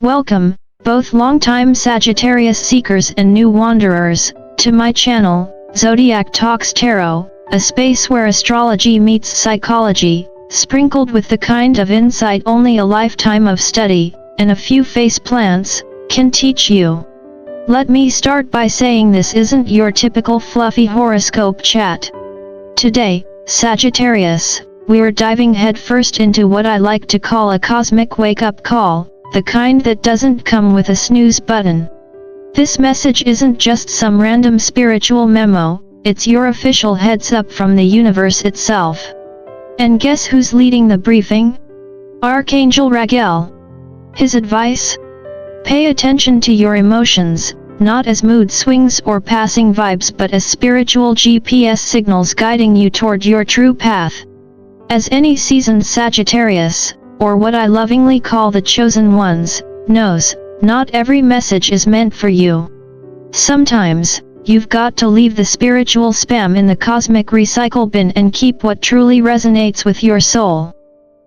Welcome, both longtime Sagittarius seekers and new wanderers, to my channel, Zodiac Talks Tarot, a space where astrology meets psychology, sprinkled with the kind of insight only a lifetime of study, and a few face plants, can teach you. Let me start by saying this isn't your typical fluffy horoscope chat. Today, Sagittarius, we're diving headfirst into what I like to call a cosmic wake-up call, the kind that doesn't come with a snooze button. This message isn't just some random spiritual memo, it's your official heads-up from the universe itself. And guess who's leading the briefing? Archangel Raguel. His advice? Pay attention to your emotions, not as mood swings or passing vibes but as spiritual GPS signals guiding you toward your true path. As any seasoned Sagittarius, or what I lovingly call the chosen ones, knows, not every message is meant for you. Sometimes, you've got to leave the spiritual spam in the cosmic recycle bin and keep what truly resonates with your soul.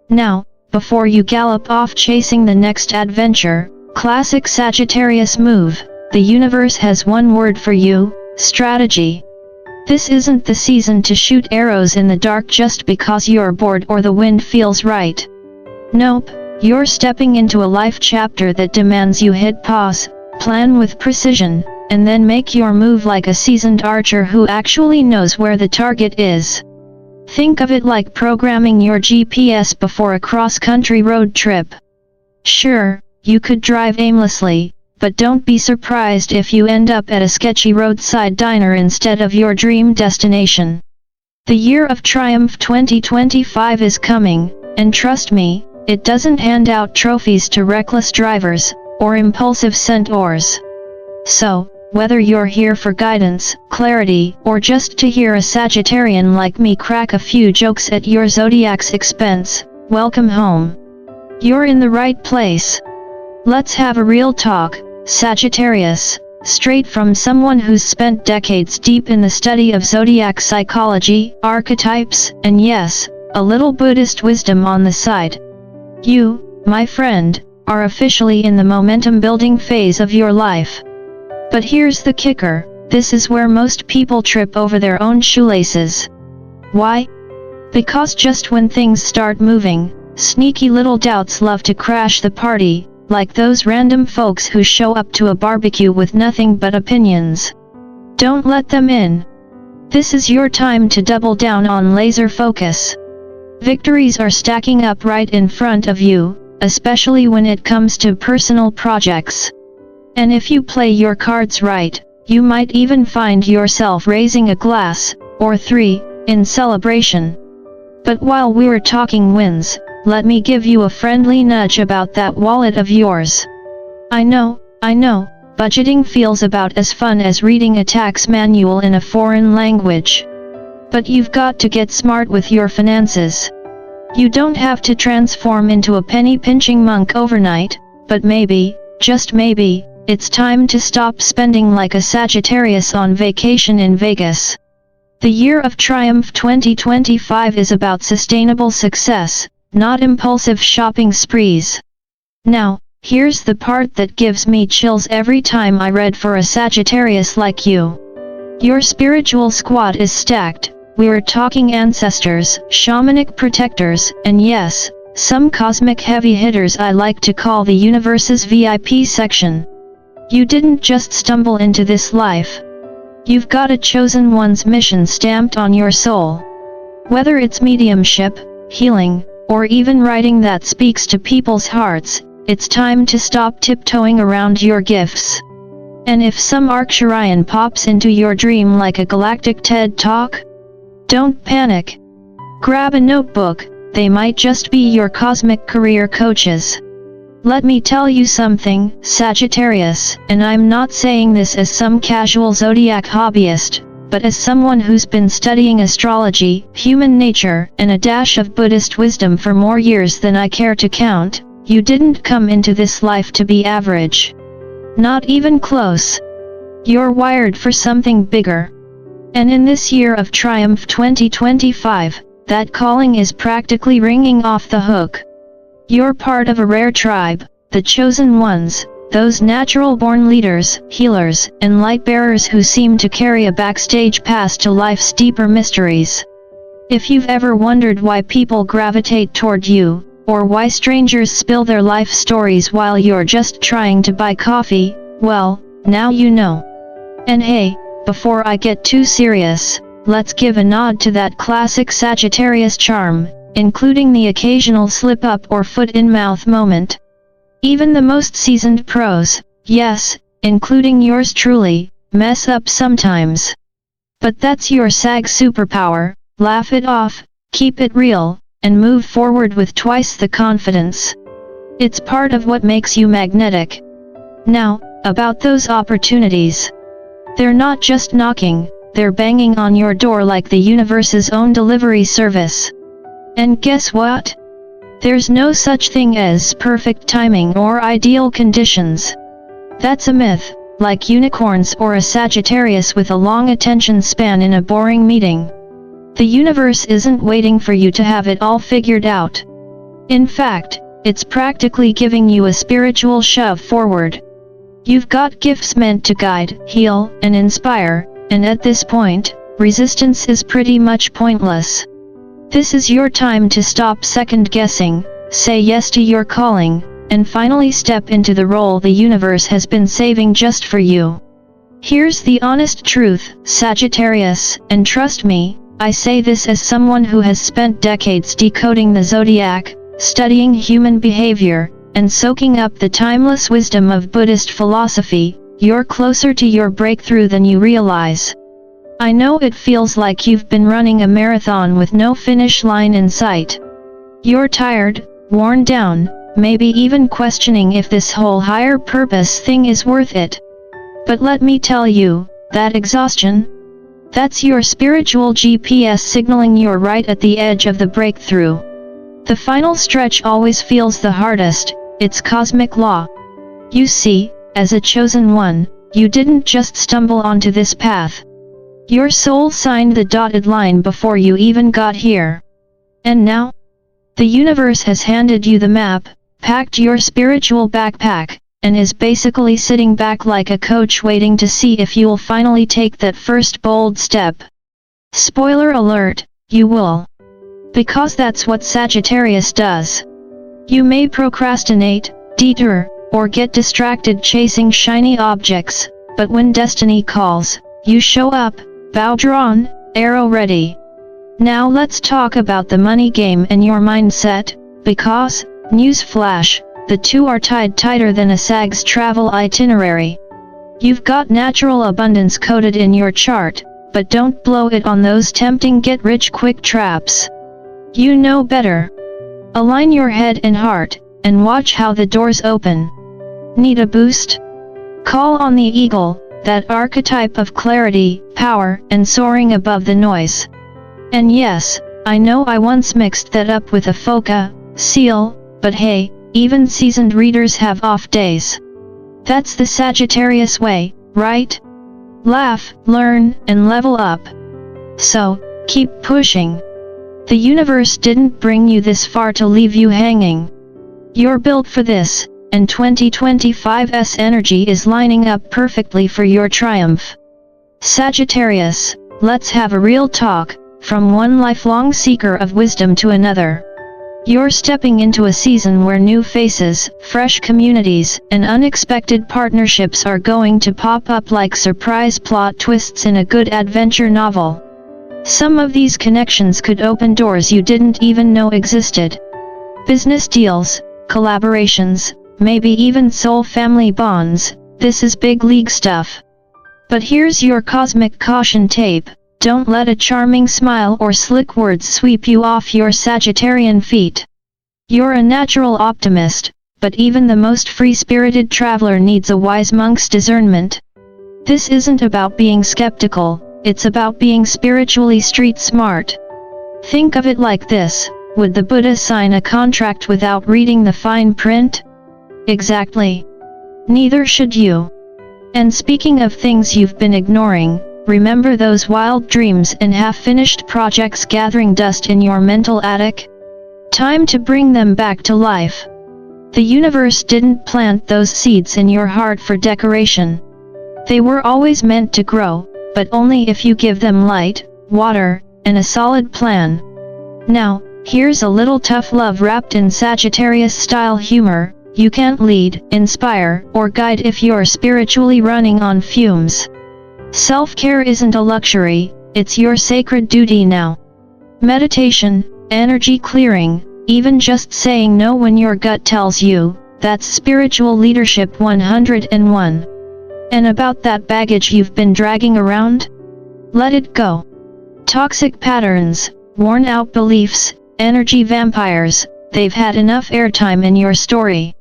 Now, before you gallop off chasing the next adventure, classic Sagittarius move, the universe has one word for you: strategy. This isn't the season to shoot arrows in the dark just because you're bored or the wind feels right. Nope, you're stepping into a life chapter that demands you hit pause, plan with precision, and then make your move like a seasoned archer who actually knows where the target is. Think of it like programming your GPS before a cross-country road trip. Sure, you could drive aimlessly, but don't be surprised if you end up at a sketchy roadside diner instead of your dream destination. The year of triumph 2025 is coming, and trust me, it doesn't hand out trophies to reckless drivers, or impulsive centaurs. So, whether you're here for guidance, clarity, or just to hear a Sagittarian like me crack a few jokes at your zodiac's expense, welcome home. You're in the right place. Let's have a real talk, Sagittarius, straight from someone who's spent decades deep in the study of zodiac psychology, archetypes, and yes, a little Buddhist wisdom on the side. You, my friend, are officially in the momentum-building phase of your life. But here's the kicker, this is where most people trip over their own shoelaces. Why? Because just when things start moving, sneaky little doubts love to crash the party, like those random folks who show up to a barbecue with nothing but opinions. Don't let them in. This is your time to double down on laser focus. Victories are stacking up right in front of you, especially when it comes to personal projects. And if you play your cards right, you might even find yourself raising a glass, or three, in celebration. But while we're talking wins, let me give you a friendly nudge about that wallet of yours. I know, budgeting feels about as fun as reading a tax manual in a foreign language. But you've got to get smart with your finances. You don't have to transform into a penny-pinching monk overnight, but maybe, just maybe, it's time to stop spending like a Sagittarius on vacation in Vegas. The year of triumph 2025 is about sustainable success, not impulsive shopping sprees. Now, here's the part that gives me chills every time I read for a Sagittarius like you. Your spiritual squad is stacked. We're talking ancestors, shamanic protectors, and yes, some cosmic heavy hitters I like to call the universe's VIP section. You didn't just stumble into this life. You've got a chosen one's mission stamped on your soul. Whether it's mediumship, healing, or even writing that speaks to people's hearts, it's time to stop tiptoeing around your gifts. And if some Archangel pops into your dream like a galactic TED Talk, don't panic. Grab a notebook, they might just be your cosmic career coaches. Let me tell you something, Sagittarius, and I'm not saying this as some casual zodiac hobbyist, but as someone who's been studying astrology, human nature, and a dash of Buddhist wisdom for more years than I care to count. You didn't come into this life to be average. Not even close. You're wired for something bigger. And in this year of triumph 2025, that calling is practically ringing off the hook. You're part of a rare tribe, the chosen ones, those natural-born leaders, healers, and light-bearers who seem to carry a backstage pass to life's deeper mysteries. If you've ever wondered why people gravitate toward you, or why strangers spill their life stories while you're just trying to buy coffee, well, now you know. And hey, before I get too serious, let's give a nod to that classic Sagittarius charm, including the occasional slip-up or foot-in-mouth moment. Even the most seasoned pros, yes, including yours truly, mess up sometimes. But that's your Sag superpower. Laugh it off, keep it real, and move forward with twice the confidence. It's part of what makes you magnetic. Now, about those opportunities. They're not just knocking, they're banging on your door like the universe's own delivery service. And guess what? There's no such thing as perfect timing or ideal conditions. That's a myth, like unicorns or a Sagittarius with a long attention span in a boring meeting. The universe isn't waiting for you to have it all figured out. In fact, it's practically giving you a spiritual shove forward. You've got gifts meant to guide, heal, and inspire, and at this point, resistance is pretty much pointless. This is your time to stop second-guessing, say yes to your calling, and finally step into the role the universe has been saving just for you. Here's the honest truth, Sagittarius, and trust me, I say this as someone who has spent decades decoding the Zodiac, studying human behavior, and soaking up the timeless wisdom of Buddhist philosophy. You're closer to your breakthrough than you realize. I know it feels like you've been running a marathon with no finish line in sight. You're tired, worn down, maybe even questioning if this whole higher purpose thing is worth it. But let me tell you, that exhaustion, that's your spiritual GPS signaling you're right at the edge of the breakthrough. The final stretch always feels the hardest, it's cosmic law. You see, as a chosen one, you didn't just stumble onto this path. Your soul signed the dotted line before you even got here. And now? The universe has handed you the map, packed your spiritual backpack, and is basically sitting back like a coach waiting to see if you'll finally take that first bold step. Spoiler alert, you will. Because that's what Sagittarius does. You may procrastinate, detour, or get distracted chasing shiny objects, but when destiny calls, you show up, bow drawn, arrow ready. Now let's talk about the money game and your mindset, because, newsflash, the two are tied tighter than a Sag's travel itinerary. You've got natural abundance coded in your chart, but don't blow it on those tempting get-rich-quick traps. You know better. Align your head and heart, and watch how the doors open. Need a boost? Call on the eagle, that archetype of clarity, power, and soaring above the noise. And yes, I know I once mixed that up with a phoca, seal, but hey, even seasoned readers have off days. That's the Sagittarius way, right? Laugh, learn, and level up. So, keep pushing. The universe didn't bring you this far to leave you hanging. You're built for this, and 2025's energy is lining up perfectly for your triumph. Sagittarius, let's have a real talk, from one lifelong seeker of wisdom to another. You're stepping into a season where new faces, fresh communities, and unexpected partnerships are going to pop up like surprise plot twists in a good adventure novel. Some of these connections could open doors you didn't even know existed. Business deals, collaborations, maybe even soul family bonds, this is big league stuff. But here's your cosmic caution tape. Don't let a charming smile or slick words sweep you off your Sagittarian feet. You're a natural optimist, but even the most free-spirited traveler needs a wise monk's discernment. This isn't about being skeptical, it's about being spiritually street smart. Think of it like this, would the Buddha sign a contract without reading the fine print? Exactly. Neither should you. And speaking of things you've been ignoring, remember those wild dreams and half-finished projects gathering dust in your mental attic? Time to bring them back to life. The universe didn't plant those seeds in your heart for decoration. They were always meant to grow, but only if you give them light, water, and a solid plan. Now, here's a little tough love wrapped in Sagittarius-style humor. You can't lead, inspire, or guide if you're spiritually running on fumes. Self-care isn't a luxury, it's your sacred duty now. Meditation, energy clearing, even just saying no when your gut tells you, that's spiritual leadership 101. And about that baggage you've been dragging around? Let it go. Toxic patterns, worn-out beliefs, energy vampires, they've had enough airtime in your story.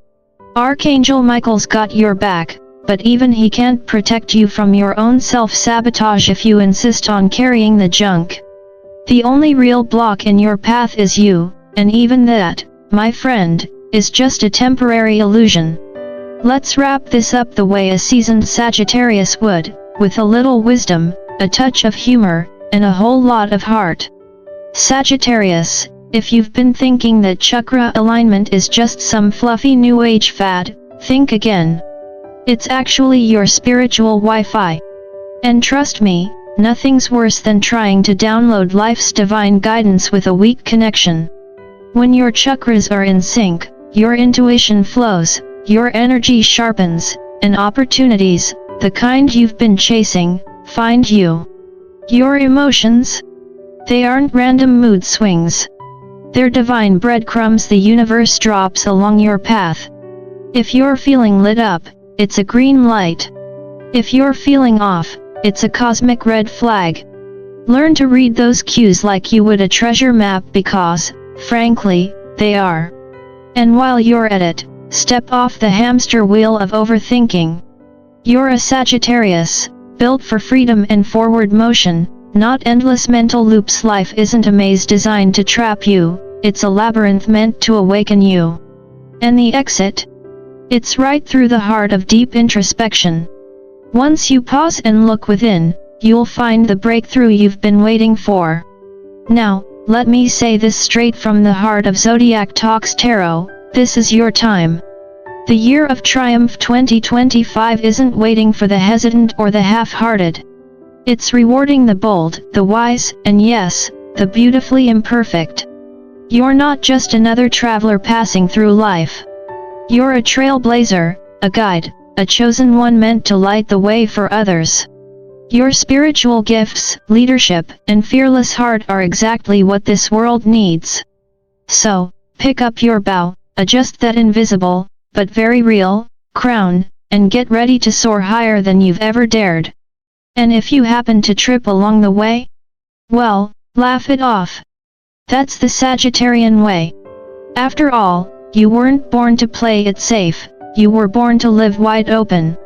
Archangel Michael's got your back, but even he can't protect you from your own self-sabotage if you insist on carrying the junk. The only real block in your path is you, and even that, my friend, is just a temporary illusion. Let's wrap this up the way a seasoned Sagittarius would, with a little wisdom, a touch of humor, and a whole lot of heart. Sagittarius, if you've been thinking that chakra alignment is just some fluffy new age fad, think again. It's actually your spiritual Wi-Fi. And trust me, nothing's worse than trying to download life's divine guidance with a weak connection. When your chakras are in sync, your intuition flows, your energy sharpens, and opportunities, the kind you've been chasing, find you. Your emotions? They aren't random mood swings. They're divine breadcrumbs the universe drops along your path. If you're feeling lit up, it's a green light. If you're feeling off, it's a cosmic red flag. Learn to read those cues like you would a treasure map because, frankly, they are. And while you're at it, step off the hamster wheel of overthinking. You're a Sagittarius, built for freedom and forward motion, not endless mental loops. Life isn't a maze designed to trap you, it's a labyrinth meant to awaken you. And the exit? It's right through the heart of deep introspection. Once you pause and look within, you'll find the breakthrough you've been waiting for. Now, let me say this straight from the heart of Zodiac Talks Tarot, this is your time. The year of triumph 2025 isn't waiting for the hesitant or the half-hearted. It's rewarding the bold, the wise, and yes, the beautifully imperfect. You're not just another traveler passing through life. You're a trailblazer, a guide, a chosen one meant to light the way for others. Your spiritual gifts, leadership, and fearless heart are exactly what this world needs. So, pick up your bow, adjust that invisible, but very real, crown, and get ready to soar higher than you've ever dared. And if you happen to trip along the way? Well, laugh it off. That's the Sagittarian way. After all, you weren't born to play it safe, you were born to live wide open.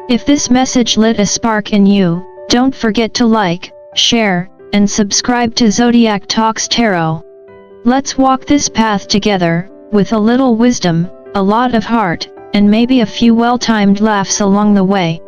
If this message lit a spark in you, don't forget to like, share, and subscribe to Zodiac Talks Tarot. Let's walk this path together, with a little wisdom, a lot of heart, and maybe a few well-timed laughs along the way.